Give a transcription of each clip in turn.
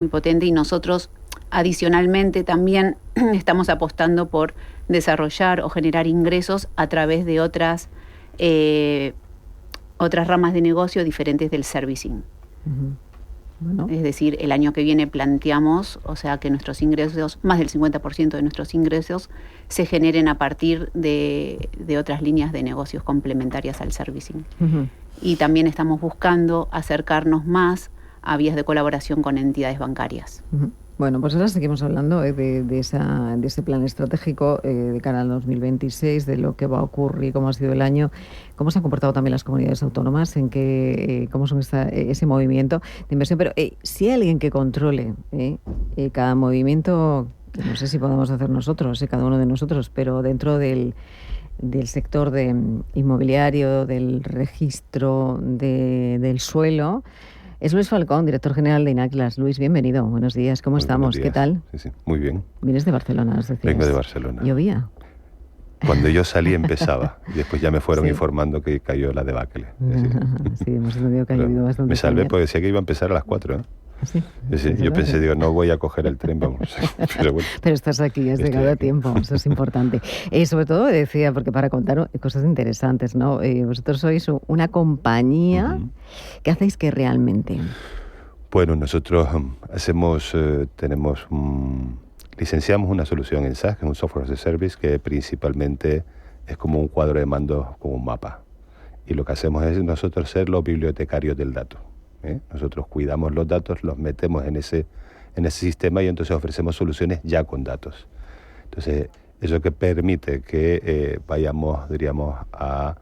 muy potente y nosotros adicionalmente también estamos apostando por desarrollar o generar ingresos a través de otras ramas de negocio diferentes del servicing. Uh-huh. Bueno. Es decir, el año que viene planteamos, o sea, que nuestros ingresos, más del 50% de nuestros ingresos, se generen a partir de otras líneas de negocios complementarias al servicing. Uh-huh. Y también estamos buscando acercarnos más a vías de colaboración con entidades bancarias. Uh-huh. Bueno, pues ahora seguimos hablando de ese plan estratégico de cara al 2026, de lo que va a ocurrir, cómo ha sido el año, cómo se han comportado también las comunidades autónomas, cómo son ese movimiento de inversión. Pero si hay alguien que controle cada movimiento, que no sé si podemos hacer nosotros, cada uno de nosotros, pero dentro del sector inmobiliario, del registro del suelo, es Luis Falcón, director general de INACLAS. Luis, bienvenido. Buenos días. ¿Cómo estamos? Días. ¿Qué tal? Sí, muy bien. Vienes de Barcelona, es decir. Vengo de Barcelona. ¿Llovía? Cuando yo salí empezaba. Y después ya me fueron informando que cayó la debacle. Sí, hemos entendido que ha llovido bastante. Me salvé también. porque decía que iba a empezar a las 4, ¿eh? Sí, yo pensé, no voy a coger el tren, vamos. Pero, bueno, pero estás aquí, has llegado a tiempo, eso es importante. Sobre todo, decía, porque para contar cosas interesantes, ¿no? Vosotros sois una compañía que hacéis que realmente... Bueno, nosotros licenciamos una solución en SaaS, que es un software as a service, que principalmente es como un cuadro de mando, como un mapa. Y lo que hacemos es nosotros ser los bibliotecarios del dato. Nosotros cuidamos los datos, los metemos en ese sistema y entonces ofrecemos soluciones ya con datos. Entonces, eso que permite que vayamos, diríamos, a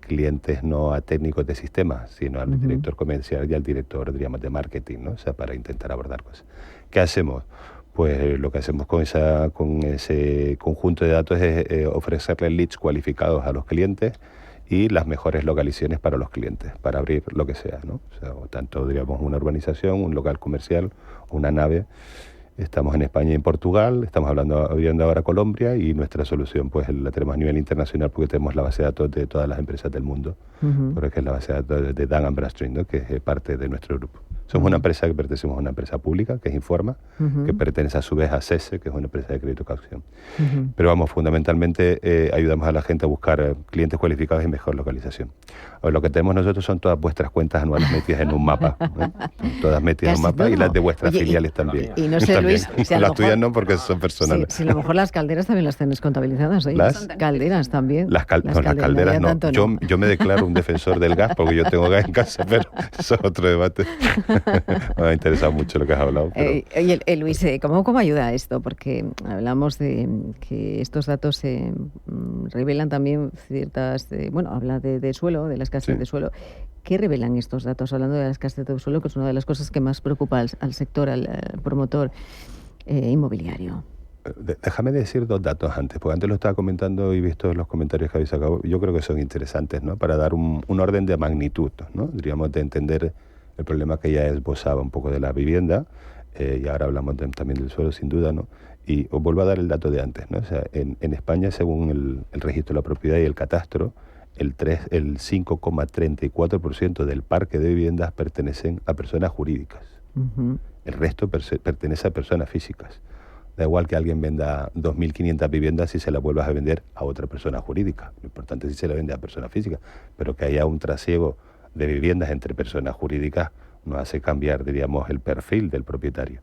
clientes, no a técnicos de sistemas, sino al director comercial y al director, diríamos, de marketing, ¿no? O sea, para intentar abordar cosas. ¿Qué hacemos? Pues lo que hacemos con ese conjunto de datos es ofrecerle leads cualificados a los clientes y las mejores localizaciones para los clientes, para abrir lo que sea, ¿no? O sea, tanto, diríamos, una urbanización, un local comercial, una nave. Estamos en España y en Portugal, estamos abriendo ahora Colombia y nuestra solución pues la tenemos a nivel internacional porque tenemos la base de datos de todas las empresas del mundo, porque es la base de datos de Dun & Bradstreet, ¿no? Que es parte de nuestro grupo. Somos una empresa que pertenecemos a una empresa pública, que es Informa, que pertenece a su vez a CESE, que es una empresa de crédito caución. Pero vamos, fundamentalmente ayudamos a la gente a buscar clientes cualificados y mejor localización. Ahora, lo que tenemos nosotros son todas vuestras cuentas anuales metidas en un mapa, ¿no? Todas metidas en un mapa y las de vuestras filiales también. Y no sé, Luis, si las tuyas no, porque son personales. Si a lo mejor las calderas también las tenéis contabilizadas, ¿eh? ¿Las calderas también. Las calderas no. Yo me declaro un defensor del gas porque yo tengo gas en casa, pero eso es otro debate. Me ha interesado mucho lo que has hablado. Pero... Oye, Luis, ¿cómo ayuda esto? Porque hablamos de que estos datos revelan también ciertas... habla de suelo, de la escasez de suelo. ¿Qué revelan estos datos? Hablando de la escasez de suelo, que es una de las cosas que más preocupa al sector, al promotor inmobiliario. Déjame decir dos datos antes, porque antes lo estaba comentando y visto los comentarios que habéis sacado, yo creo que son interesantes, ¿no? Para dar un orden de magnitud, ¿no? Diríamos, de entender el problema que ya esbozaba un poco de la vivienda, y ahora hablamos también del suelo, sin duda, ¿no? Y os vuelvo a dar el dato de antes, ¿no? O sea, en España, según el registro de la propiedad y el catastro, el 5,34% del parque de viviendas pertenecen a personas jurídicas. El resto pertenece a personas físicas. Da igual que alguien venda 2.500 viviendas si se las vuelvas a vender a otra persona jurídica. Lo importante es si se la vende a persona física. Pero que haya un trasiego de viviendas entre personas jurídicas nos hace cambiar, diríamos, el perfil del propietario.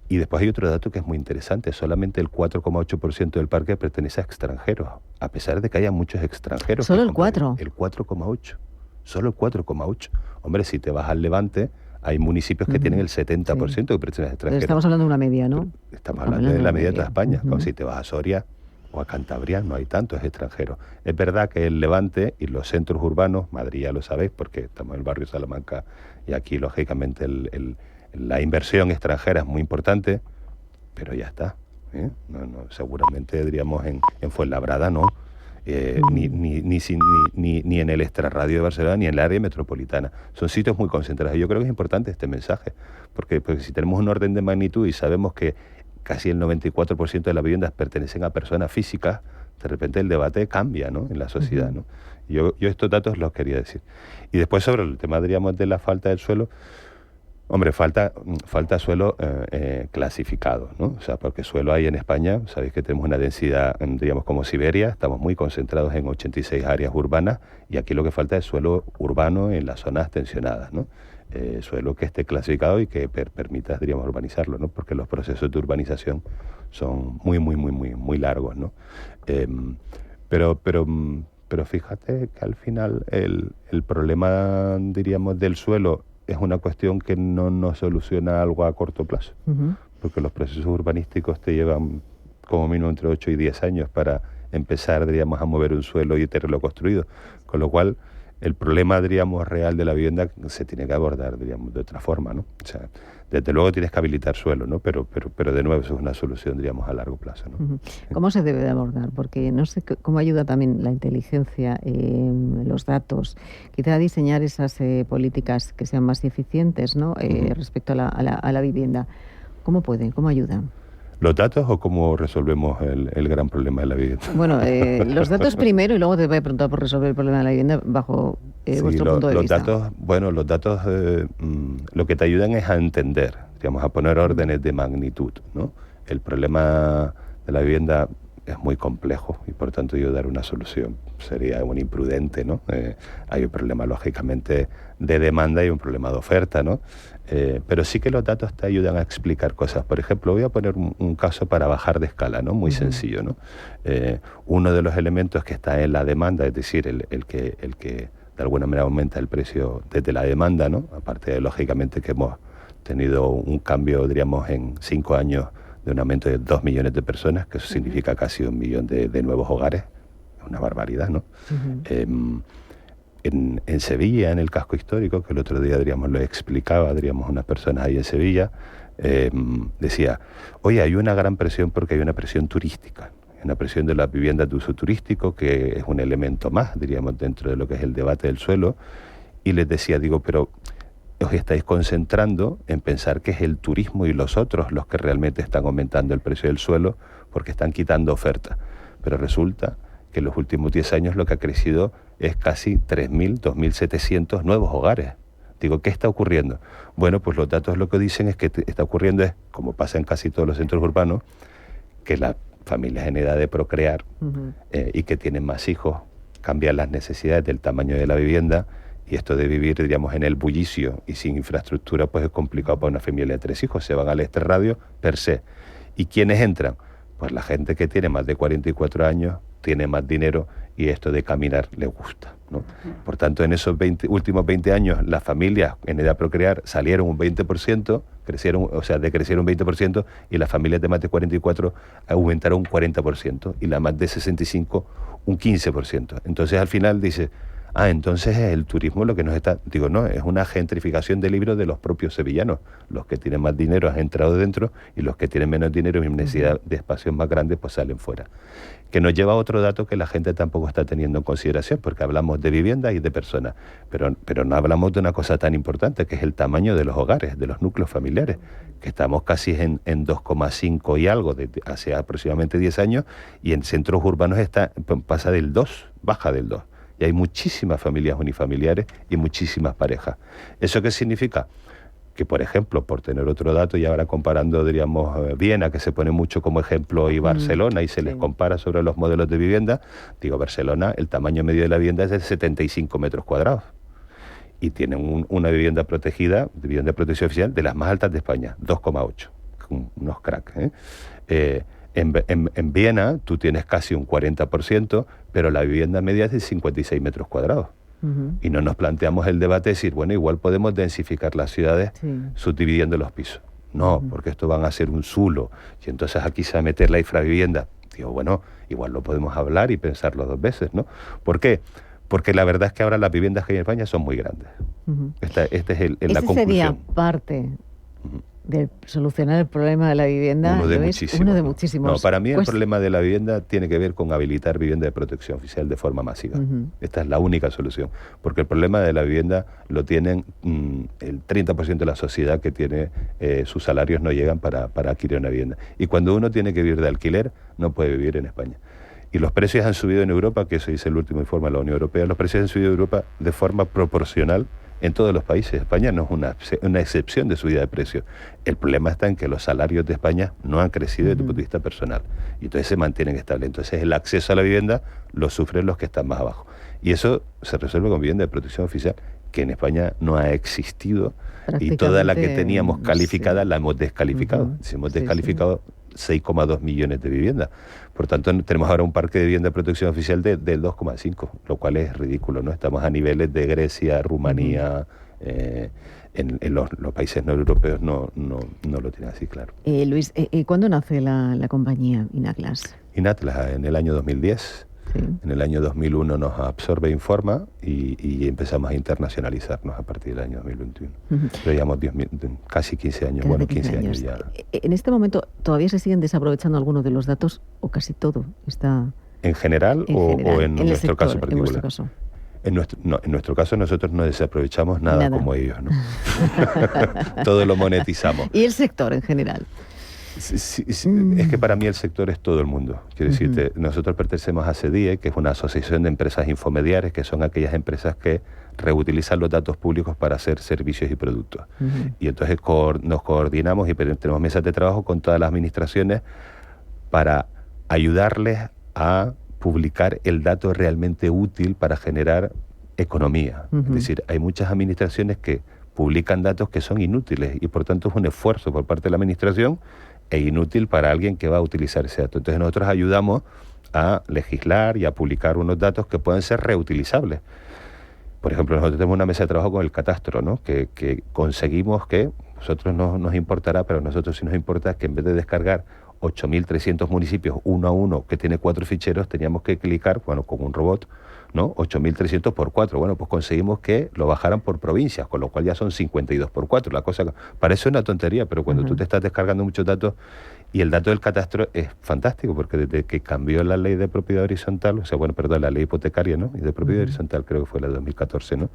Y después hay otro dato que es muy interesante. Solamente el 4,8% del parque pertenece a extranjeros, a pesar de que haya muchos extranjeros. ¿Solo el 4? El 4,8. Solo el 4,8. Hombre, si te vas al Levante, hay municipios que tienen el 70% que pertenecen a extranjeros. Pero estamos hablando de una media, ¿no? Estamos hablando de la media de toda España. Como si te vas a Soria o a Cantabria, no hay tantos extranjeros. Es verdad que el Levante y los centros urbanos, Madrid ya lo sabéis porque estamos en el barrio Salamanca y aquí lógicamente la inversión extranjera es muy importante, pero ya está. No, seguramente diríamos en Fuenlabrada no, ni en el extrarradio de Barcelona ni en el área metropolitana. Son sitios muy concentrados y yo creo que es importante este mensaje, porque si tenemos un orden de magnitud y sabemos que casi el 94% de las viviendas pertenecen a personas físicas, de repente el debate cambia, ¿no? En la sociedad, ¿no? Yo estos datos los quería decir. Y después sobre el tema, diríamos, de la falta del suelo, Hombre, falta suelo clasificado, ¿no? O sea, porque suelo hay en España, sabéis que tenemos una densidad, digamos, como Siberia, estamos muy concentrados en 86 áreas urbanas y aquí lo que falta es suelo urbano en las zonas tensionadas, ¿no? Suelo que esté clasificado y que permita, diríamos, urbanizarlo, ¿no? Porque los procesos de urbanización son muy largos, ¿no? Pero fíjate que al final el problema, diríamos, del suelo es una cuestión que no nos soluciona algo a corto plazo, porque los procesos urbanísticos te llevan como mínimo entre 8 y 10 años para empezar, diríamos, a mover un suelo y tenerlo construido, con lo cual el problema, diríamos, real de la vivienda se tiene que abordar, diríamos, de otra forma, ¿no? O sea, desde luego tienes que habilitar suelo, ¿no? Pero de nuevo eso es una solución, diríamos, a largo plazo, ¿no? ¿Cómo se debe de abordar? Porque no sé cómo ayuda también la inteligencia, los datos, quizá a diseñar esas políticas que sean más eficientes, ¿no? Respecto a la vivienda. ¿Cómo pueden? ¿Cómo ayudan? ¿Los datos o cómo resolvemos el gran problema de la vivienda? Bueno, los datos primero y luego te voy a preguntar por resolver el problema de la vivienda bajo vuestro punto de vista. Los datos lo que te ayudan es a entender, digamos, a poner órdenes de magnitud, ¿no? El problema de la vivienda es muy complejo y por tanto yo dar una solución sería un imprudente, ¿no? Hay un problema lógicamente de demanda y un problema de oferta, ¿no? Pero sí que los datos te ayudan a explicar cosas. Por ejemplo, voy a poner un caso para bajar de escala, ¿no? Muy sencillo, ¿no? Uno de los elementos que está en la demanda, es decir, el que de alguna manera aumenta el precio desde la demanda, ¿no? Aparte de, lógicamente, que hemos tenido un cambio, diríamos, en 5 años de un aumento de 2 millones de personas, que eso significa casi 1 millón de nuevos hogares. Es una barbaridad, ¿no? En Sevilla, en el casco histórico, que el otro día, diríamos, lo explicaba, diríamos, unas personas ahí en Sevilla, decía, oye, hay una gran presión porque hay una presión turística, una presión de las viviendas de uso turístico, que es un elemento más, diríamos, dentro de lo que es el debate del suelo, y les decía, digo, pero os estáis concentrando en pensar que es el turismo y los otros los que realmente están aumentando el precio del suelo porque están quitando oferta, pero resulta que en los últimos 10 años lo que ha crecido es casi 3.000, 2.700 nuevos hogares. Digo, ¿qué está ocurriendo? Bueno, pues los datos lo que dicen es que está ocurriendo es, como pasa en casi todos los centros urbanos, que las familias en edad de procrear y que tienen más hijos cambian las necesidades del tamaño de la vivienda, y esto de vivir, diríamos, en el bullicio y sin infraestructura, pues es complicado para una familia de 3 hijos. Se van al extrarradio per se. ¿Y quiénes entran? Pues la gente que tiene más de 44 años, tiene más dinero y esto de caminar le gusta, ¿no? Por tanto, en esos últimos 20 años, las familias en edad de procrear salieron un 20%, decrecieron un 20%, y las familias de más de 44 aumentaron un 40%, y las más de 65 un 15%. Entonces, al final dice, entonces es el turismo lo que nos está... Digo, no, es una gentrificación de libros de los propios sevillanos. Los que tienen más dinero han entrado dentro y los que tienen menos dinero y necesidad de espacios más grandes pues salen fuera. Que nos lleva a otro dato que la gente tampoco está teniendo en consideración, porque hablamos de viviendas y de personas, pero no hablamos de una cosa tan importante, que es el tamaño de los hogares, de los núcleos familiares, que estamos casi en 2,5 y algo hace aproximadamente 10 años, y en centros urbanos pasa del 2, baja del 2. Y hay muchísimas familias unifamiliares y muchísimas parejas. ¿Eso qué significa? Que, por ejemplo, por tener otro dato, y ahora comparando, diríamos, Viena, que se pone mucho como ejemplo, y Barcelona, y se les compara sobre los modelos de vivienda, digo, Barcelona, el tamaño medio de la vivienda es de 75 metros cuadrados. Y tienen una vivienda protegida, vivienda de protección oficial, de las más altas de España, 2,8. Unos cracks, En Viena tú tienes casi un 40%, pero la vivienda media es de 56 metros cuadrados. Y no nos planteamos el debate de decir, bueno, igual podemos densificar las ciudades subdividiendo los pisos. No, porque esto van a ser un zulo, y entonces aquí se va a meter la infravivienda. Digo, bueno, igual lo podemos hablar y pensarlo 2 veces, ¿no? ¿Por qué? Porque la verdad es que ahora las viviendas que hay en España son muy grandes. Esta es la conclusión. Sería parte de solucionar el problema de la vivienda. Uno de muchísimos. No, para mí el problema de la vivienda tiene que ver con habilitar vivienda de protección oficial de forma masiva. Esta es la única solución, porque el problema de la vivienda lo tienen el 30% de la sociedad que tiene sus salarios no llegan para adquirir una vivienda. Y cuando uno tiene que vivir de alquiler, no puede vivir en España. Y los precios han subido en Europa, que eso dice el último informe de la Unión Europea, los precios han subido en Europa de forma proporcional en todos los países. España no es una excepción de subida de precios. El problema está en que los salarios de España no han crecido desde el punto de vista personal. Y entonces se mantienen estables. Entonces el acceso a la vivienda lo sufren los que están más abajo. Y eso se resuelve con vivienda de protección oficial, que en España no ha existido. Y toda la que teníamos calificada la hemos descalificado. Si hemos descalificado 6,2 millones de viviendas. Por tanto, tenemos ahora un parque de vivienda de protección oficial del 2,5, lo cual es ridículo, ¿no? Estamos a niveles de Grecia, Rumanía, en los países no europeos no lo tienen así, claro. Luis, ¿cuándo nace la compañía Inatlas? Inatlas en el año 2010. Sí. En el año 2001 nos absorbe Informa y empezamos a internacionalizarnos a partir del año 2021. Pero llevamos casi 15 años, bueno, 15 años ya. ¿En este momento todavía se siguen desaprovechando algunos de los datos o casi todo está...? ¿En general o en nuestro sector, caso particular? En vuestro caso. En nuestro caso nosotros no desaprovechamos nada. Como ellos, ¿no? Todo lo monetizamos. ¿Y el sector en general? Sí, es que para mí el sector es todo el mundo. Quiero decirte, nosotros pertenecemos a CEDIE, que es una asociación de empresas infomediarias, que son aquellas empresas que reutilizan los datos públicos para hacer servicios y productos. Y entonces nos coordinamos y tenemos mesas de trabajo con todas las administraciones para ayudarles a publicar el dato realmente útil para generar economía. Es decir, hay muchas administraciones que publican datos que son inútiles y por tanto es un esfuerzo por parte de la administración e inútil para alguien que va a utilizar ese dato. Entonces nosotros ayudamos a legislar y a publicar unos datos que pueden ser reutilizables. Por ejemplo, nosotros tenemos una mesa de trabajo con el catastro, ¿no? que conseguimos que, nosotros no nos importará, pero a nosotros sí nos importa que en vez de descargar 8.300 municipios uno a uno que tiene 4 ficheros, teníamos que clicar, bueno, con un robot, ¿no? 8.300 por 4. Bueno, pues conseguimos que lo bajaran por provincias, con lo cual ya son 52 por 4. La cosa parece una tontería, pero cuando tú te estás descargando muchos datos, y el dato del catastro es fantástico, porque desde que cambió la ley de propiedad horizontal, o sea, bueno, perdón, la ley hipotecaria, ¿no? Y de propiedad horizontal creo que fue la de 2014, ¿no?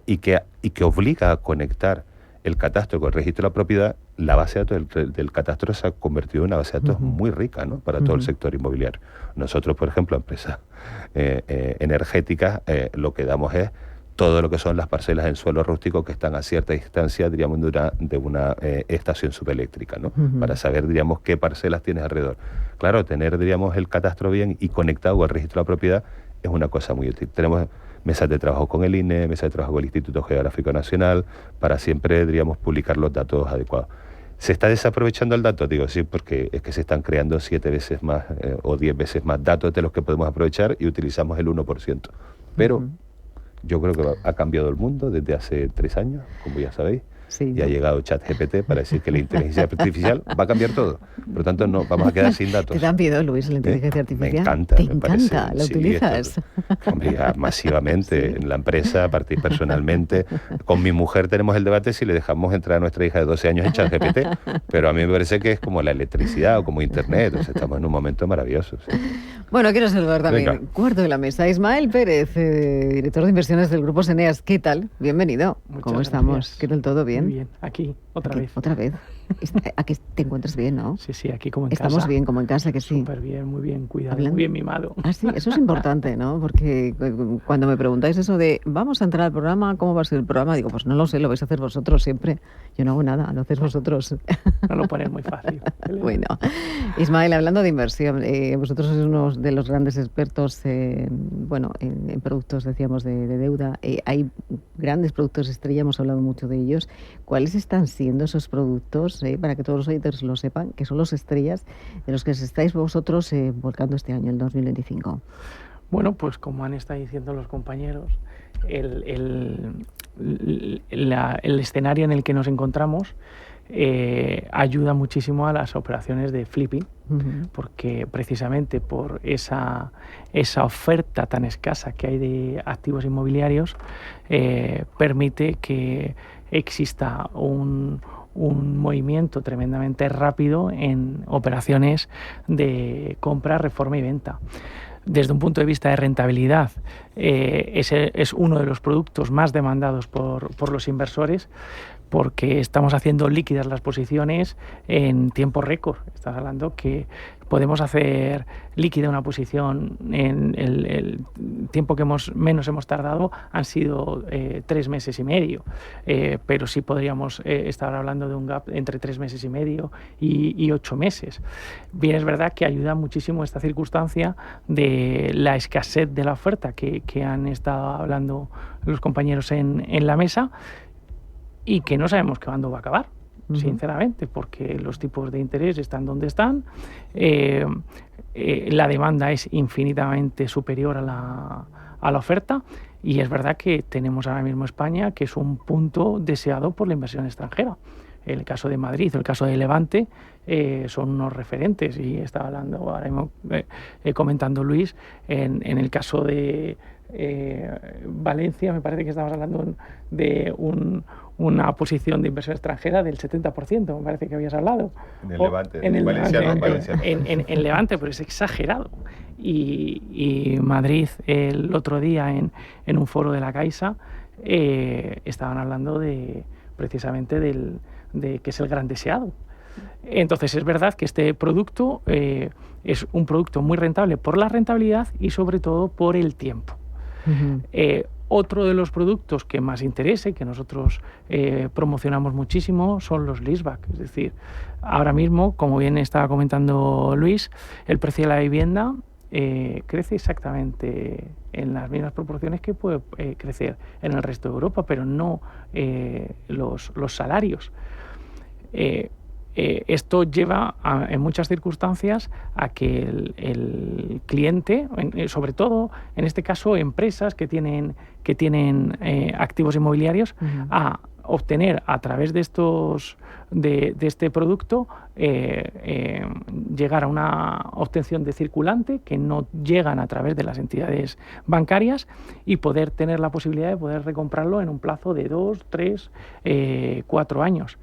Y que obliga a conectar el catastro con el registro de la propiedad, la base de datos del catastro se ha convertido en una base de datos muy rica, ¿no? Para todo el sector inmobiliario. Nosotros, por ejemplo, empresas energéticas, lo que damos es todo lo que son las parcelas en suelo rústico que están a cierta distancia, diríamos, de una estación subeléctrica, ¿no? Para saber, diríamos, qué parcelas tienes alrededor. Claro, tener, diríamos, el catastro bien y conectado al registro de la propiedad es una cosa muy útil. Tenemos mesas de trabajo con el INE, mesas de trabajo con el Instituto Geográfico Nacional, para siempre, diríamos, publicar los datos adecuados. ¿Se está desaprovechando el dato? Digo, sí, porque es que se están creando 7 veces más o 10 veces más datos de los que podemos aprovechar y utilizamos el 1%. Pero yo creo que ha cambiado el mundo desde hace 3 años, como ya sabéis. Sí, y ha llegado ChatGPT para decir que la inteligencia artificial va a cambiar todo. Por lo tanto, no vamos a quedar sin datos. ¿Te da miedo, Luis, la inteligencia artificial? Me encanta. ¿Te encanta? ¿La utilizas? Hombre, masivamente, en la empresa, personalmente. Con mi mujer tenemos el debate si le dejamos entrar a nuestra hija de 12 años en ChatGPT, pero a mí me parece que es como la electricidad o como Internet. O sea, estamos en un momento maravilloso. ¿Sí? Bueno, quiero saludar también, cuarto de la mesa, Ismael Pérez, director de inversiones del Grupo Seneas. ¿Qué tal? Bienvenido. Muchas ¿Cómo gracias. estamos? ¿Qué tal todo? ¿Bien? Muy bien, aquí, otra vez. ¿Otra vez? Aquí te encuentras bien, ¿no? Sí, aquí como en casa. Estamos bien, como en casa, que sí. Súper bien, muy bien cuidado, muy bien mimado. Ah, sí, eso es importante, ¿no? Porque cuando me preguntáis eso de, vamos a entrar al programa, ¿cómo va a ser el programa? Digo, pues no lo sé, lo vais a hacer vosotros siempre. Yo no hago nada, lo hacéis vosotros. No lo pones muy fácil. Bueno, Ismael, hablando de inversión, vosotros sois uno de los grandes expertos en productos, decíamos, de deuda. Hay grandes productos estrella, hemos hablado mucho de ellos. ¿Cuáles están siendo esos productos, para que todos los oyentes lo sepan, que son los estrellas de los que estáis vosotros volcando este año, el 2025? Bueno, pues como han estado diciendo los compañeros, el escenario en el que nos encontramos ayuda muchísimo a las operaciones de flipping, porque precisamente por esa oferta tan escasa que hay de activos inmobiliarios permite que exista un movimiento tremendamente rápido en operaciones de compra, reforma y venta. Desde un punto de vista de rentabilidad, ese es uno de los productos más demandados por los inversores, porque estamos haciendo líquidas las posiciones en tiempo récord. Estás hablando que podemos hacer líquida una posición en el tiempo que menos hemos tardado han sido 3 meses y medio, pero sí podríamos estar hablando de un gap entre 3 meses y medio y 8 meses. Bien, es verdad que ayuda muchísimo esta circunstancia de la escasez de la oferta que han estado hablando los compañeros en la mesa, y que no sabemos cuándo va a acabar, sinceramente, porque los tipos de interés están donde están, la demanda es infinitamente superior a la oferta, y es verdad que tenemos ahora mismo España, que es un punto deseado por la inversión extranjera. El caso de Madrid, el caso de Levante, son unos referentes, y estaba hablando ahora mismo, comentando Luis, en el caso de Valencia, me parece que estábamos hablando de una posición de inversión extranjera del 70%, me parece que habías hablado. En el Levante, en el valenciano. En Levante, pero es exagerado. Y Madrid, el otro día, en un foro de la Caixa, estaban hablando precisamente de que es el gran deseado. Entonces, es verdad que este producto es un producto muy rentable por la rentabilidad y sobre todo por el tiempo. Otro de los productos que más interesa y que nosotros promocionamos muchísimo son los leaseback. Es decir, ahora mismo, como bien estaba comentando Luis, el precio de la vivienda crece exactamente en las mismas proporciones que puede crecer en el resto de Europa, pero no los salarios. Esto lleva en muchas circunstancias a que el cliente, sobre todo en este caso empresas que tienen activos inmobiliarios, a obtener a través de este producto, llegar a una obtención de circulante que no llegan a través de las entidades bancarias, y poder tener la posibilidad de poder recomprarlo en un plazo de 2, 3, 4 años.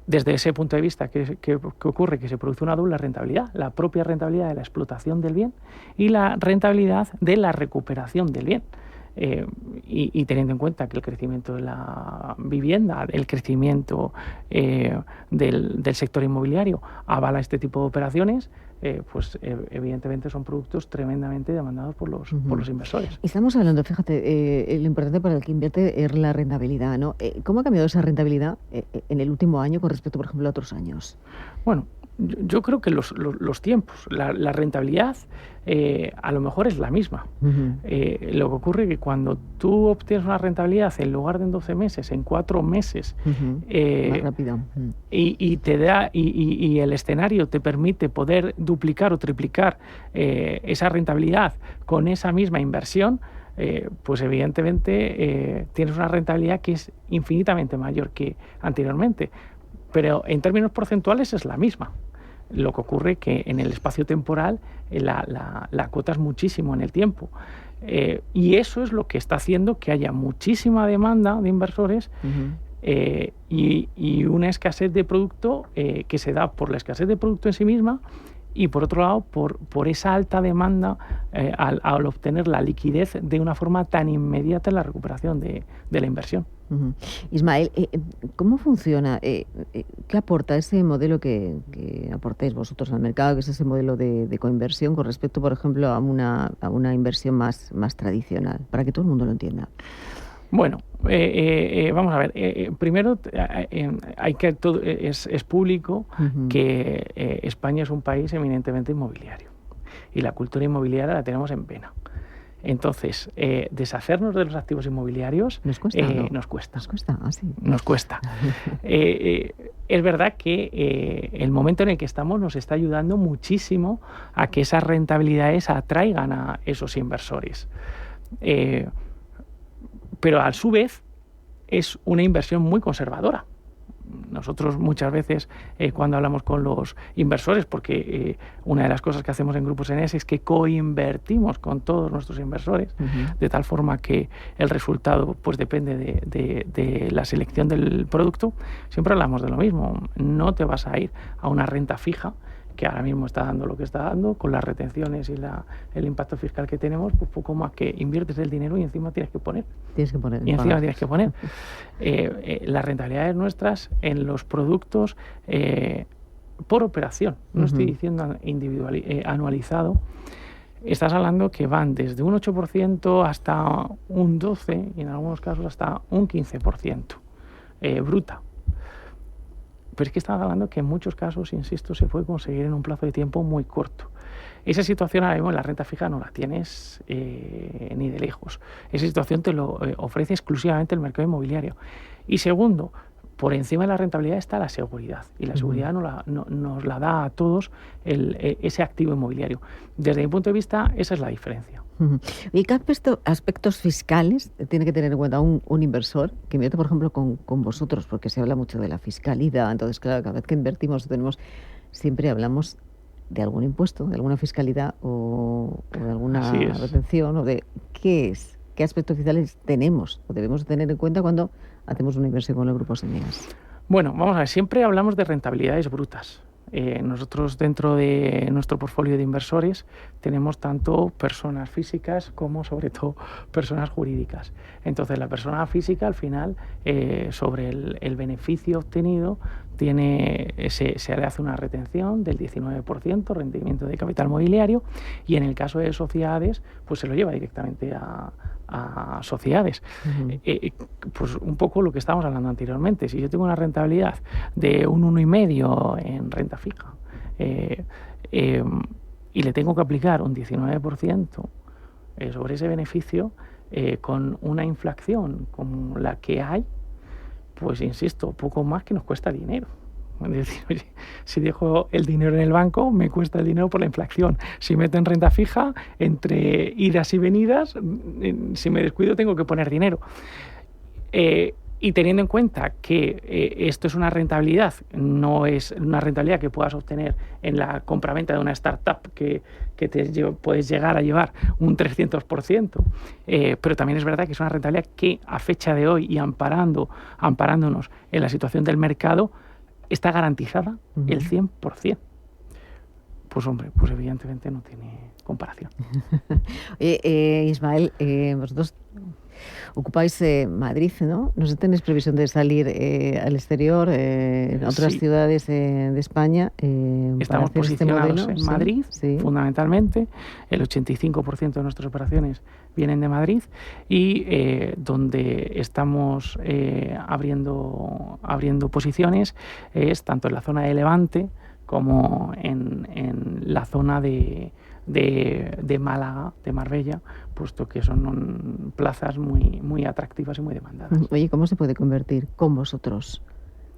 Desde ese punto de vista, ¿qué ocurre? Que se produce una doble rentabilidad: la propia rentabilidad de la explotación del bien y la rentabilidad de la recuperación del bien. Y teniendo en cuenta que el crecimiento de la vivienda, el crecimiento del sector inmobiliario avala este tipo de operaciones, pues evidentemente son productos tremendamente demandados por los inversores. Estamos hablando, fíjate, lo importante para el que invierte es la rentabilidad, ¿no? ¿Cómo ha cambiado esa rentabilidad en el último año con respecto, por ejemplo, a otros años? Bueno, yo creo que los tiempos, la rentabilidad a lo mejor es la misma. Lo que ocurre es que cuando tú obtienes una rentabilidad en lugar de en 12 meses, en 4 meses, más rápido. Y te da y el escenario te permite poder duplicar o triplicar esa rentabilidad con esa misma inversión, pues evidentemente tienes una rentabilidad que es infinitamente mayor que anteriormente, pero en términos porcentuales es la misma. Lo que ocurre es que en el espacio temporal la cuota es muchísimo en el tiempo. Y eso es lo que está haciendo que haya muchísima demanda de inversores y una escasez de producto que se da por la escasez de producto en sí misma, y por otro lado por esa alta demanda al obtener la liquidez de una forma tan inmediata en la recuperación de la inversión. Ismael, ¿cómo funciona? ¿Qué aporta ese modelo que aportáis vosotros al mercado, que es ese modelo de coinversión con respecto, por ejemplo, a una inversión más tradicional, para que todo el mundo lo entienda? Bueno, vamos a ver. Primero, es público que España es un país eminentemente inmobiliario, y la cultura inmobiliaria la tenemos en pena. Entonces, deshacernos de los activos inmobiliarios nos cuesta. Nos cuesta. Sí. Nos cuesta. Es verdad que el momento en el que estamos nos está ayudando muchísimo a que esas rentabilidades atraigan a esos inversores. Pero a su vez es una inversión muy conservadora. Nosotros muchas veces cuando hablamos con los inversores, porque una de las cosas que hacemos en Grupos Eneas es que coinvertimos con todos nuestros inversores, de tal forma que el resultado pues depende de la selección del producto. Siempre hablamos de lo mismo: no te vas a ir a una renta fija que ahora mismo está dando lo que está dando, con las retenciones y el impacto fiscal que tenemos, pues poco más que inviertes el dinero y encima tienes que poner. Las rentabilidades nuestras en los productos por operación, no estoy diciendo anualizado, estás hablando que van desde un 8% hasta un 12% y en algunos casos hasta un 15% bruta. Pero es que estamos hablando que en muchos casos, insisto, se puede conseguir en un plazo de tiempo muy corto. Esa situación ahora mismo en la renta fija no la tienes ni de lejos. Esa situación te lo ofrece exclusivamente el mercado inmobiliario. Y segundo, por encima de la rentabilidad está la seguridad, y la seguridad nos la da a todos ese activo inmobiliario. Desde mi punto de vista, esa es la diferencia. ¿Y qué aspectos fiscales tiene que tener en cuenta un inversor que invierte, por ejemplo, con vosotros? Porque se habla mucho de la fiscalidad. Entonces, claro, cada vez que invertimos siempre hablamos de algún impuesto, de alguna fiscalidad o de alguna retención, o de qué aspectos fiscales tenemos o debemos tener en cuenta cuando hacemos una inversión con el Grupo Eneas. Bueno, vamos a ver, siempre hablamos de rentabilidades brutas. Nosotros dentro de nuestro portfolio de inversores tenemos tanto personas físicas como sobre todo personas jurídicas. Entonces la persona física al final sobre el beneficio obtenido se le hace una retención del 19% rendimiento de capital mobiliario, y en el caso de sociedades pues se lo lleva directamente a sociedades. Pues un poco lo que estábamos hablando anteriormente. Si yo tengo una rentabilidad de un 1,5 en renta fija y le tengo que aplicar un 19% sobre ese beneficio con una inflación como la que hay, pues insisto, poco más que nos cuesta dinero. Es decir, oye, si dejo el dinero en el banco, me cuesta el dinero por la inflación. Si meto en renta fija, entre idas y venidas, si me descuido tengo que poner dinero. Y teniendo en cuenta que esto es una rentabilidad, no es una rentabilidad que puedas obtener en la compraventa de una startup que puedes llegar a llevar un 300%, pero también es verdad que es una rentabilidad que a fecha de hoy y amparándonos en la situación del mercado, está garantizada el 100%. Pues hombre, pues evidentemente no tiene comparación. Ismael, vosotros ocupáis Madrid, ¿no? No sé, ¿tenéis previsión de salir al exterior, en otras ciudades de España? Estamos posicionados en Madrid, fundamentalmente. El 85% de nuestras operaciones vienen de Madrid, y donde estamos abriendo posiciones es tanto en la zona de Levante como en la zona de Málaga, de Marbella, puesto que son plazas muy atractivas y muy demandadas. Oye, ¿cómo se puede convertir con vosotros?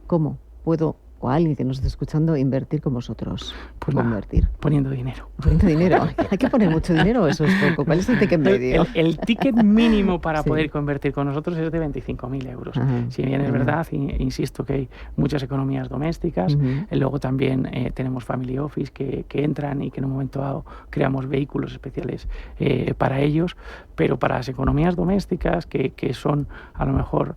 ¿Cómo puedo, o alguien que nos esté escuchando, invertir con vosotros? Pues convertir. Poniendo dinero. Poniendo dinero. ¿Hay que poner mucho dinero o eso es poco? ¿Cuál es el ticket medio? El ticket mínimo para poder convertir con nosotros es de 25.000 euros. Si bien es verdad, insisto, que hay muchas economías domésticas, luego también tenemos family office que entran y que en un momento dado creamos vehículos especiales para ellos, pero para las economías domésticas, que son a lo mejor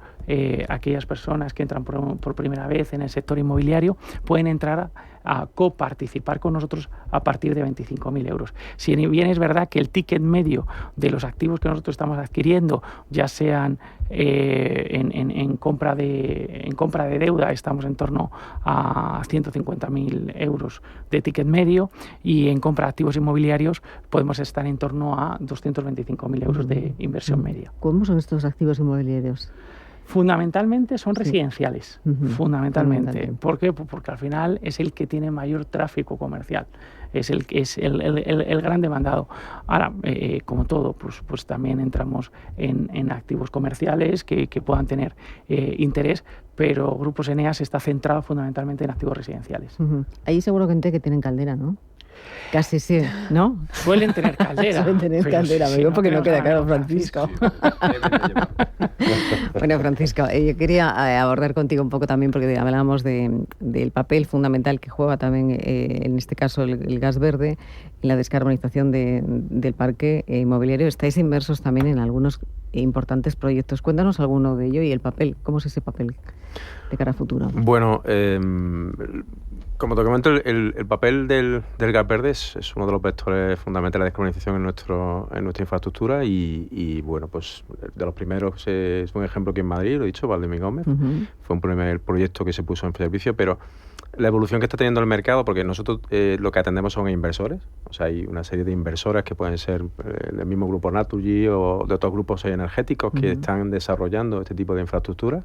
aquellas personas que entran por primera vez en el sector inmobiliario, pueden entrar a coparticipar con nosotros a partir de 25.000 euros. Si bien es verdad que el ticket medio de los activos que nosotros estamos adquiriendo, ya sean en compra de deuda, estamos en torno a 150.000 euros de ticket medio, y en compra de activos inmobiliarios podemos estar en torno a 225.000 euros de inversión media. ¿Cómo son estos activos inmobiliarios? Fundamentalmente son residenciales, fundamentalmente. ¿Por qué? Porque al final es el que tiene mayor tráfico comercial, es el gran demandado. Ahora, como todo, pues también entramos en activos comerciales que puedan tener interés, pero Grupos Eneas está centrado fundamentalmente en activos residenciales. Ahí seguro que tienen caldera, ¿no? Casi sí, ¿no? Suelen tener caldera. Suelen tener caldera, me digo porque no queda claro, Francisco. Bueno, Francisco, yo quería abordar contigo un poco también, porque hablábamos del papel fundamental que juega también, en este caso, el gas verde, en la descarbonización del parque inmobiliario. Estáis inmersos también en algunos importantes proyectos. Cuéntanos alguno de ello y el papel. ¿Cómo es ese papel de cara a futuro? Bueno, como te comento, el papel del gas verde es uno de los vectores fundamentales de descarbonización en nuestra infraestructura y bueno, pues de los primeros es un ejemplo que en Madrid, lo he dicho, Valdemir Gómez, fue un primer proyecto que se puso en servicio, pero la evolución que está teniendo el mercado, porque nosotros lo que atendemos son inversores, o sea, hay una serie de inversoras que pueden ser del mismo grupo Naturgy o de otros grupos energéticos que están desarrollando este tipo de infraestructuras.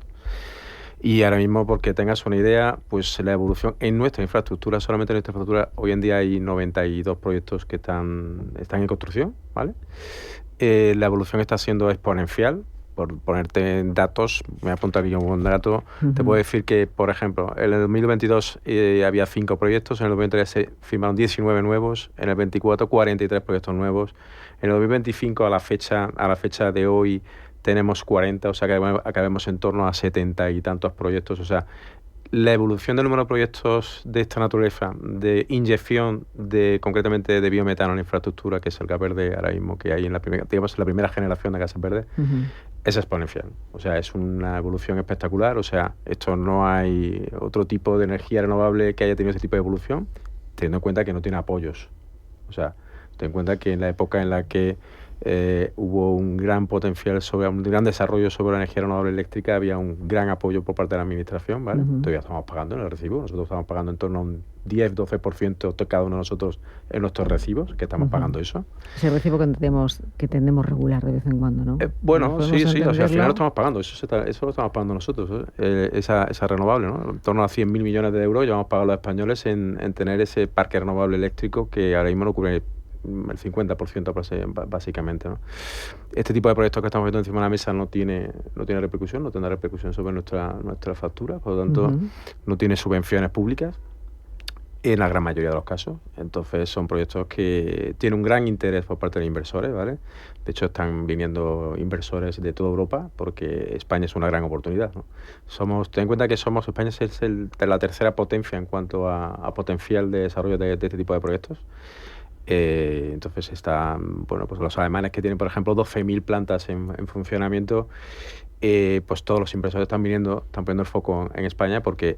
Y ahora mismo, porque tengas una idea, pues la evolución en nuestra infraestructura, solamente en nuestra infraestructura, hoy en día hay 92 proyectos que están en construcción, ¿vale? La evolución está siendo exponencial. Por ponerte en datos, me voy a apuntar aquí un buen dato, te puedo decir que, por ejemplo, en el 2022 había 5 proyectos, en el 2023 se firmaron 19 nuevos, en el 2024 43 proyectos nuevos, en el 2025 a la fecha de hoy tenemos 40, o sea que acabemos en torno a 70 y tantos proyectos, o sea, la evolución del número de proyectos de esta naturaleza, de inyección concretamente de biometano en la infraestructura, que es el gas verde ahora mismo que hay en la primera generación de gases verdes, es exponencial. O sea, es una evolución espectacular. O sea, esto no hay otro tipo de energía renovable que haya tenido este tipo de evolución, teniendo en cuenta que no tiene apoyos. O sea, ten en cuenta que en la época en la que hubo un gran potencial un gran desarrollo sobre la energía renovable eléctrica, había un gran apoyo por parte de la administración, ¿vale? Todavía estamos pagando en el recibo, nosotros estamos pagando en torno a un 10-12% de cada uno de nosotros en nuestros recibos, que estamos pagando eso. Ese recibo que tendemos regular de vez en cuando, ¿no? Bueno, sí, o sea, al final lo estamos pagando, eso lo estamos pagando nosotros, esa renovable, ¿no? En torno a 100.000 millones de euros llevamos pagado los españoles en tener ese parque renovable eléctrico que ahora mismo no cubre el 50% básicamente, ¿no? Este tipo de proyectos que estamos viendo encima de la mesa no tiene repercusión, no tendrá repercusión sobre nuestra factura, por lo tanto no tiene subvenciones públicas en la gran mayoría de los casos. Entonces son proyectos que tienen un gran interés por parte de los inversores, ¿vale? De hecho están viniendo inversores de toda Europa porque España es una gran oportunidad, ¿no? Ten en cuenta que España es la tercera potencia en cuanto a potencial de desarrollo de este tipo de proyectos. Entonces pues los alemanes que tienen, por ejemplo, 12.000 plantas en funcionamiento, pues todos los inversores están poniendo el foco en España porque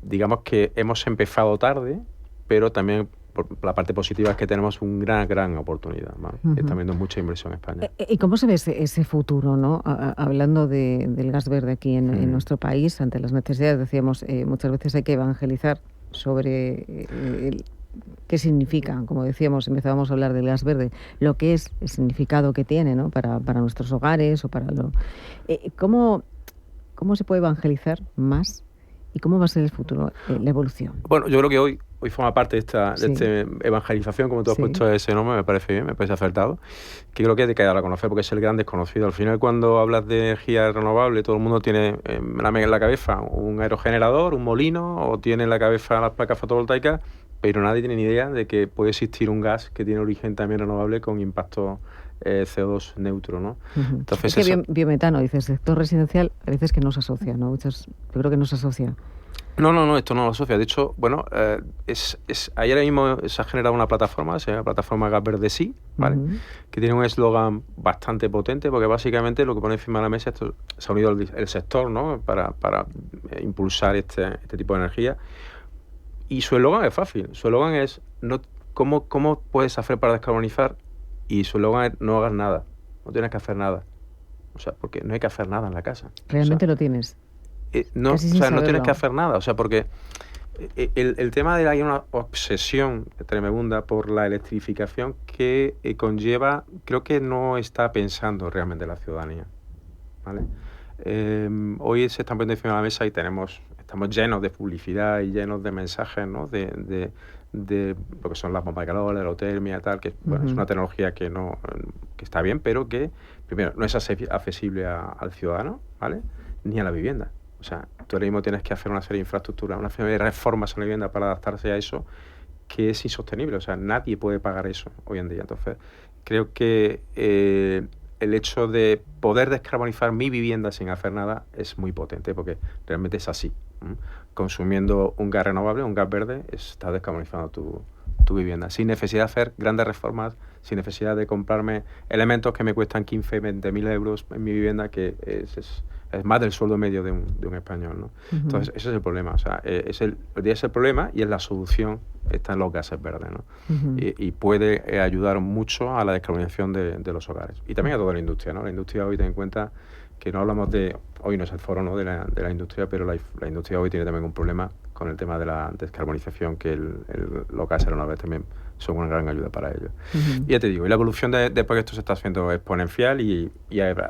digamos que hemos empezado tarde, pero también por la parte positiva es que tenemos una gran oportunidad, ¿vale? Están viendo mucha inversión en España. ¿Y cómo se ve ese futuro, ¿no? Hablando del gas verde aquí en nuestro país, ante las necesidades, decíamos, muchas veces hay que evangelizar sobre qué significa, como decíamos, empezábamos a hablar del gas verde, lo que es, el significado que tiene, ¿no? para nuestros hogares o para lo... ¿Cómo se puede evangelizar más y cómo va a ser el futuro, la evolución? Bueno, yo creo que hoy forma parte de esta evangelización, como tú has puesto ese nombre, me parece bien, me parece acertado, que creo que hay que dar a conocer porque es el gran desconocido. Al final, cuando hablas de energía renovable, todo el mundo tiene en la cabeza un aerogenerador, un molino, o tiene en la cabeza las placas fotovoltaicas, pero nadie tiene ni idea de que puede existir un gas que tiene origen también renovable con impacto CO2 neutro, ¿no? Entonces, es que biometano, dices, sector residencial, a veces que no se asocia, ¿no? Yo creo que no se asocia. No, esto no lo asocia. De hecho, bueno, ahí ahora mismo se ha generado una plataforma, se llama Plataforma Gas Verde Sí, ¿vale? Que tiene un eslogan bastante potente, porque básicamente lo que pone encima de la mesa, esto se ha unido el sector, ¿no? Para impulsar este tipo de energía. Y su eslogan es fácil. Su eslogan es ¿cómo puedes hacer para descarbonizar? Y su eslogan es no hagas nada. No tienes que hacer nada. O sea, porque no hay que hacer nada en la casa. ¿Realmente lo tienes? No tienes que hacer nada. O sea, porque el tema de hay una obsesión tremenda por la electrificación que conlleva, creo que no está pensando realmente la ciudadanía, ¿vale? Hoy se están poniendo encima de la mesa y estamos llenos de publicidad y llenos de mensajes, ¿no? de lo que son las bombas de calor, la aerotermia, tal, que bueno, es una tecnología que está bien, pero que primero no es accesible al ciudadano, ¿vale? Ni a la vivienda. O sea, tú ahora mismo tienes que hacer una serie de infraestructuras, una serie de reformas en la vivienda para adaptarse a eso, que es insostenible. O sea, nadie puede pagar eso hoy en día. Entonces, creo que el hecho de poder descarbonizar mi vivienda sin hacer nada es muy potente, porque realmente es así. Consumiendo un gas renovable, un gas verde, estás descarbonizando tu tu vivienda, sin necesidad de hacer grandes reformas, sin necesidad de comprarme elementos que me cuestan 15, 20.000 euros en mi vivienda, que es más del sueldo medio de un español, ¿no? Entonces, ese es el problema. O sea, es el problema y es la solución, está en los gases verdes, ¿no? Y puede ayudar mucho a la descarbonización de los hogares. Y también a toda la industria, ¿no? La industria hoy, ten en cuenta que no hablamos de... Hoy no es el foro, ¿no?, de la industria, pero la industria hoy tiene también un problema con el tema de la descarbonización, que los gases renovables también son una gran ayuda para ello. Y ya te digo, y la evolución de proyectos se está haciendo exponencial y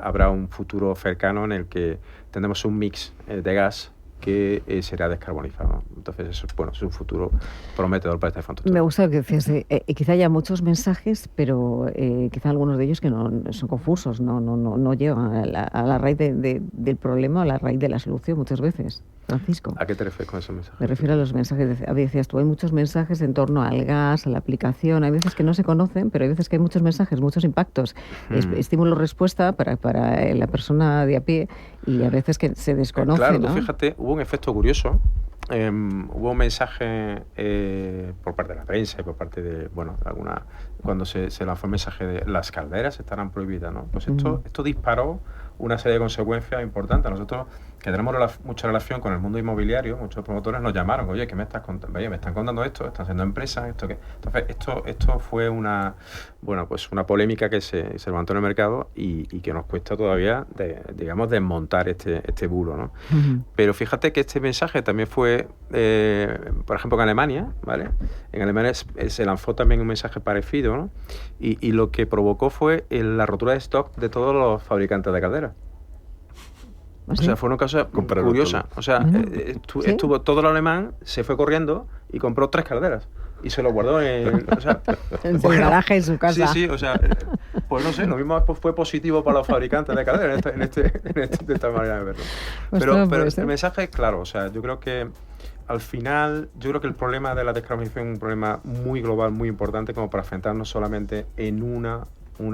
habrá un futuro cercano en el que tendremos un mix de gas que será descarbonizado. Entonces, eso es un futuro prometedor para esta infraestructura. Me gusta lo que decías. Quizá haya muchos mensajes, pero quizá algunos de ellos que no son confusos, no llegan a la raíz del problema, a la raíz de la solución muchas veces. Francisco. ¿A qué te refieres con esos mensajes? Me refiero a los mensajes. Decías tú, hay muchos mensajes en torno al gas, a la aplicación. Hay veces que no se conocen, pero hay veces que hay muchos mensajes, muchos impactos. Estímulo-respuesta para la persona de a pie, y a veces que se desconoce. Claro, ¿no? tú fíjate, hubo un efecto curioso. Hubo un mensaje por parte de la prensa y por parte de, cuando se lanzó el mensaje de las calderas estarán prohibidas, ¿no? Pues esto disparó una serie de consecuencias importantes. Nosotros, que tenemos mucha relación con el mundo inmobiliario, muchos promotores nos llamaron, oye, ¿qué me estás contando? Oye, me están contando esto, están haciendo empresas, esto que... Entonces, esto fue una polémica que se levantó en el mercado y que nos cuesta todavía, desmontar este bulo, ¿no? Pero fíjate que este mensaje también fue, por ejemplo, en Alemania, ¿vale? En Alemania se lanzó también un mensaje parecido, ¿no? Y lo que provocó fue la rotura de stock de todos los fabricantes de calderas. O sea, fue una cosa curiosa. O sea, estuvo todo el alemán, se fue corriendo y compró 3 calderas. Y se lo guardó en su garaje, en su casa. Sí, o sea, pues no sé, lo mismo fue positivo para los fabricantes de calderas de esta manera de verlo. Pero el mensaje es claro, o sea, yo creo que al final, el problema de la descarbonización es un problema muy global, muy importante, como para enfrentarnos solamente en una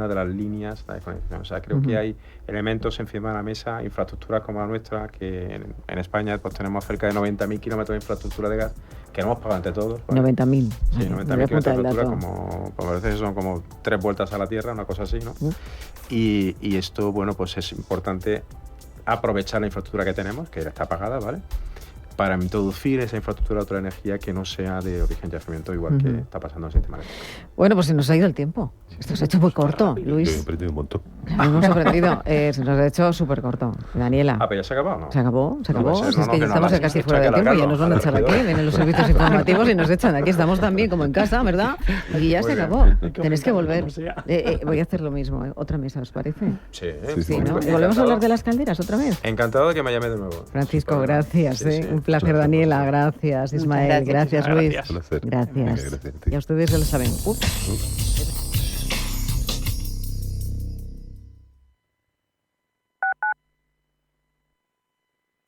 de las líneas de desconexión. O sea, creo que hay elementos encima de la mesa, infraestructuras como la nuestra, que en España pues tenemos cerca de 90.000 kilómetros de infraestructura de gas, que hemos pagado entre todos. ¿Vale? 90.000. Sí, 90.000 kilómetros de infraestructura, como a veces son como 3 vueltas a la Tierra, una cosa así, ¿no? Y esto, pues es importante aprovechar la infraestructura que tenemos, que está pagada, ¿vale?, para introducir esa infraestructura de otra energía que no sea de origen yacimiento, igual que está pasando en el sistema eléctrico. Bueno, pues se nos ha ido el tiempo. Esto se ha hecho muy corto, Luis. Yo he aprendido un montón. Hemos aprendido. Se nos ha hecho súper corto. Daniela. Pero ya se acabó, ¿no? Se acabó. Pues es que ya estamos casi fuera de tiempo, ya nos van a echar aquí, vienen los servicios informativos y nos echan aquí. Estamos también como en casa, ¿verdad? Aquí ya se acabó. Tenéis que volver. Voy a hacer lo mismo, otra mesa, ¿os parece? Sí, ¿no? ¿Y volvemos a hablar de las calderas otra vez? Encantado de que me llame de nuevo. Francisco, gracias. Un placer, Daniela. Gracias, Ismael. Gracias, Luis. Gracias. Ya ustedes ya lo saben.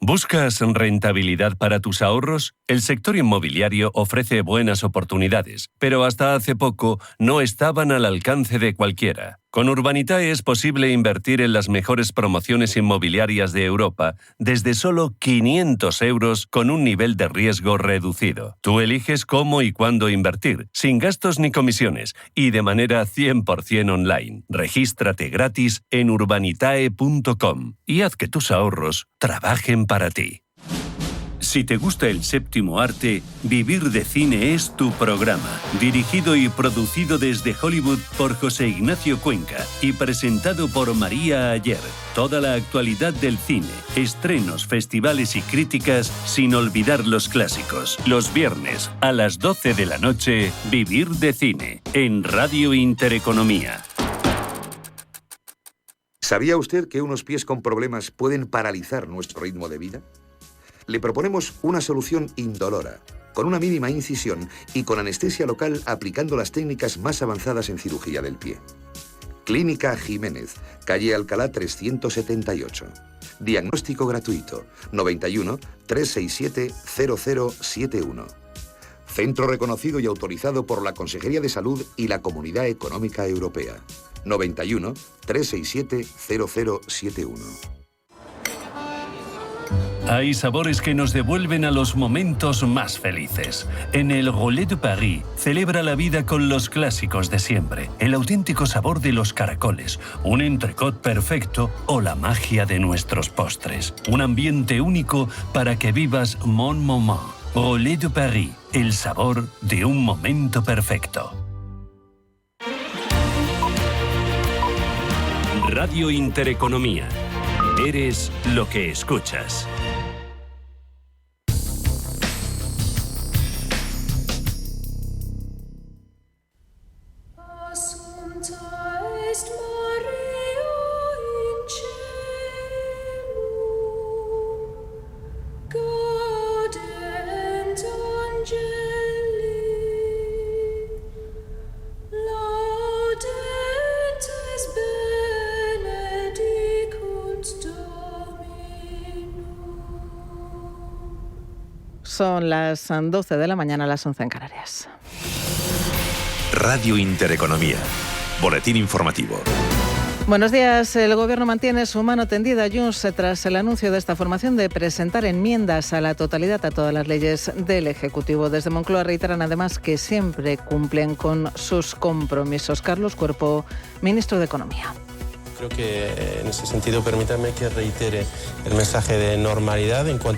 ¿Buscas rentabilidad para tus ahorros? El sector inmobiliario ofrece buenas oportunidades, pero hasta hace poco no estaban al alcance de cualquiera. Con Urbanitae es posible invertir en las mejores promociones inmobiliarias de Europa desde solo 500 euros con un nivel de riesgo reducido. Tú eliges cómo y cuándo invertir, sin gastos ni comisiones y de manera 100% online. Regístrate gratis en urbanitae.com y haz que tus ahorros trabajen para ti. Si te gusta el séptimo arte, Vivir de Cine es tu programa. Dirigido y producido desde Hollywood por José Ignacio Cuenca y presentado por María Ayer. Toda la actualidad del cine, estrenos, festivales y críticas, sin olvidar los clásicos. Los viernes, a las 12 de la noche, Vivir de Cine, en Radio Intereconomía. ¿Sabía usted que unos pies con problemas pueden paralizar nuestro ritmo de vida? Le proponemos una solución indolora, con una mínima incisión y con anestesia local aplicando las técnicas más avanzadas en cirugía del pie. Clínica Jiménez, calle Alcalá 378. Diagnóstico gratuito, 91 367 0071. Centro reconocido y autorizado por la Consejería de Salud y la Comunidad Económica Europea. 91 367 0071. Hay sabores que nos devuelven a los momentos más felices. En el Relais de Paris celebra la vida con los clásicos de siempre, el auténtico sabor de los caracoles, un entrecot perfecto o la magia de nuestros postres. Un ambiente único para que vivas mon moment. Relais de Paris, el sabor de un momento perfecto. Radio Intereconomía. Eres lo que escuchas. Son las 12 de la mañana, las 11 en Canarias. Radio Intereconomía. Boletín informativo. Buenos días. El Gobierno mantiene su mano tendida a Junts tras el anuncio de esta formación de presentar enmiendas a la totalidad a todas las leyes del Ejecutivo. Desde Moncloa reiteran además que siempre cumplen con sus compromisos. Carlos Cuerpo, ministro de Economía. Creo que en ese sentido permítanme que reitere el mensaje de normalidad en cuanto